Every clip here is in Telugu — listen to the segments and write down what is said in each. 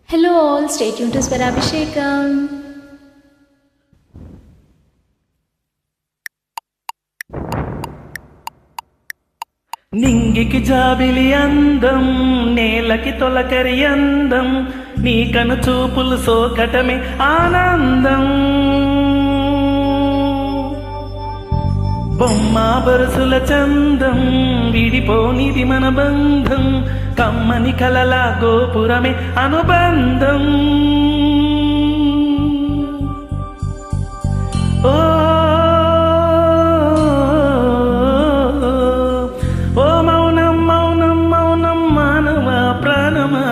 Hello all, stay tuned to Swarabhishekam. నింగికి జాబిలి అందం, నేలకి తొలకరి అందం, నీ కను చూపులు సోకటమే ఆనందం. బొమ్మ బరుసుల చందం, విడిపోనిది మన బంధం, కమ్మని కలల గోపురమే అనుబంధం. ఓ ఓ మౌనం మౌనం మౌనం మానవా ప్రాణమా,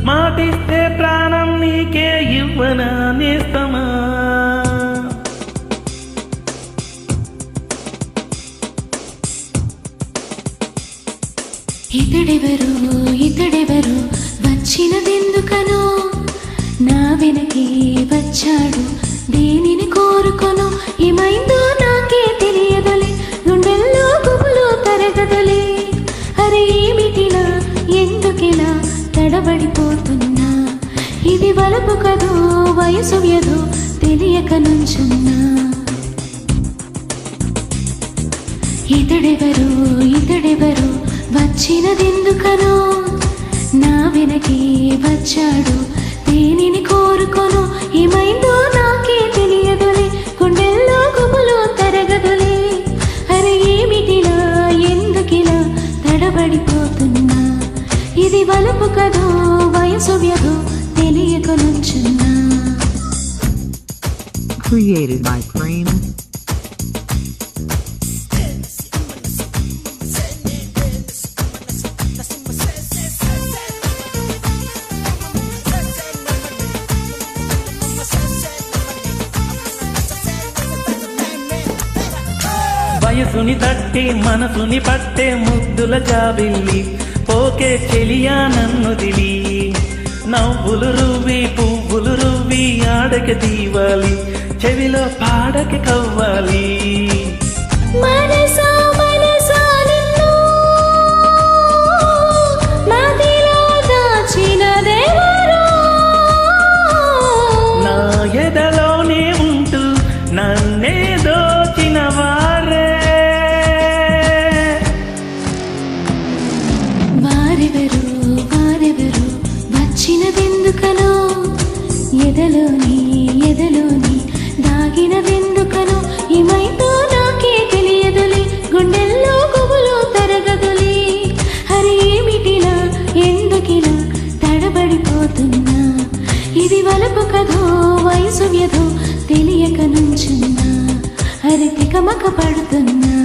మాటిస్తే ప్రాణం నీకే ఇవ్వనా నేస్తమా. ఇతడెవరు ఇతడెవరు వచ్చినదెందుకనో, నా వెనకే వచ్చాడు దేనిని కోరుకొను. ఏమైందో నాకే తెలియదులే, గుండెల్లో గుబులు తరగదులే. అరే ఏమిటిలా ఎందుకిలా తడబడిపోతున్నా, ఇది వలపు కదో వయసు వ్యధో తెలియక నుంచున్నా. ఇతడెవరు ఇతడెవరు వచ్చినదెందుకనో, నా వెనకే వచ్చాడు దేనిని కోరుకొను. ఏమైందో నాకే తెలియదులే, గుండెల్లో గుబులు తరగదులే. అరే ఏమిటిలా ఎందుకిలా తడబడిపోతున్నా, ఇది వలుపు కదో వయసు వ్యధో తెలియక నుంచున్నా. Created by Prem. వయసుని తట్టి మనసుని పట్టే ముద్దుల జాబిల్లి, పోకే చెలియా నన్ను దిలి. నవ్వులు రువ్వి పువ్వులు రువ్వి ఆడకి దీవాలి, చెవిలో పాడకి కవ్వాలి. నా ఎదలోనే ఉంటూ నన్నే దోచిన వారే, వారెవరు వారెవరు వచ్చినదెందుకనో, ఎదలోని ఎదలోని దాగినదెందుకనో. ఏమైందో నాకే తెలియదులే, గుండెల్లో గుబులు తరగదులే. హరి ఏమిటిలా ఎందుకిలా తడబడిపోతున్నా, ఇది వలపు కదో వయసు వ్యధో తెలియక నుంచున్నా. హరి తికమక పడుతున్నా.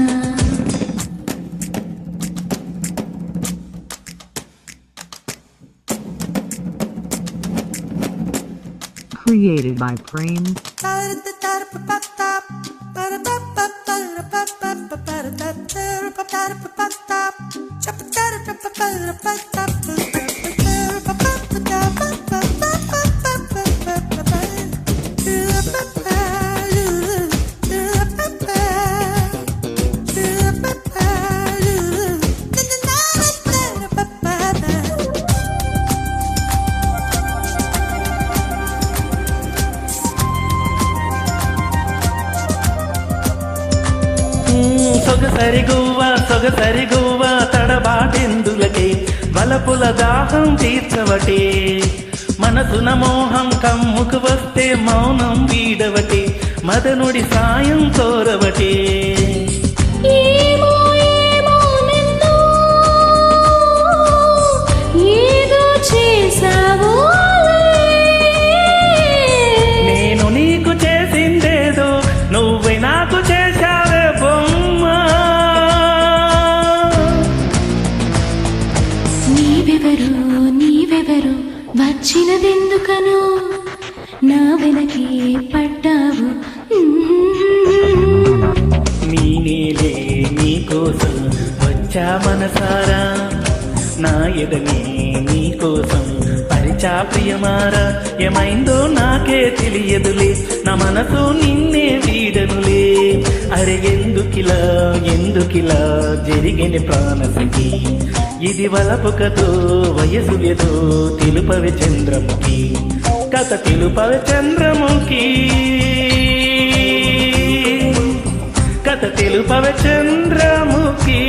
Created by Prem. సొగసరి గువ్వ తడబాటెందులకే, వలపుల దాహం తీర్చవటే. మనసున మోహం కమ్ముకు వస్తే మౌనం వీడవటే, మదనుడి సాయం కోరవటే. నేను నీకు చేసిందేదో నువ్వే నాకు చేశావే బొమ్మ. నీవెవరు నీవెవరు వచ్చినదెందుకనో, నా వెనకే పడ్డావు. నేనేలే నీకోసం వచ్చా మనసారా, నా ఎదనే నీకోసం పరిచా ప్రియమారా. ఏమైందో నాకే తెలియదులే, నా మనసు నిన్నే వీడనులే. అరే ఎందుకిలా జరిగిన ప్రాణసఖి ఇది వలపుకతో వయసు ఏదో తెలుపవే చంద్రముఖి కథ తెలుపవే చంద్రముఖి కథ తెలుపవే చంద్రముఖి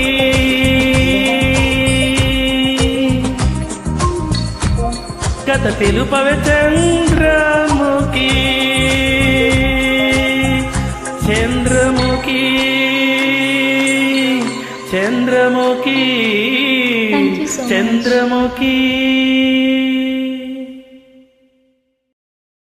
కథ తెలుపవే Chandramukhi Chandramukhi Chandramukhi Thank you so much. Chandramukhi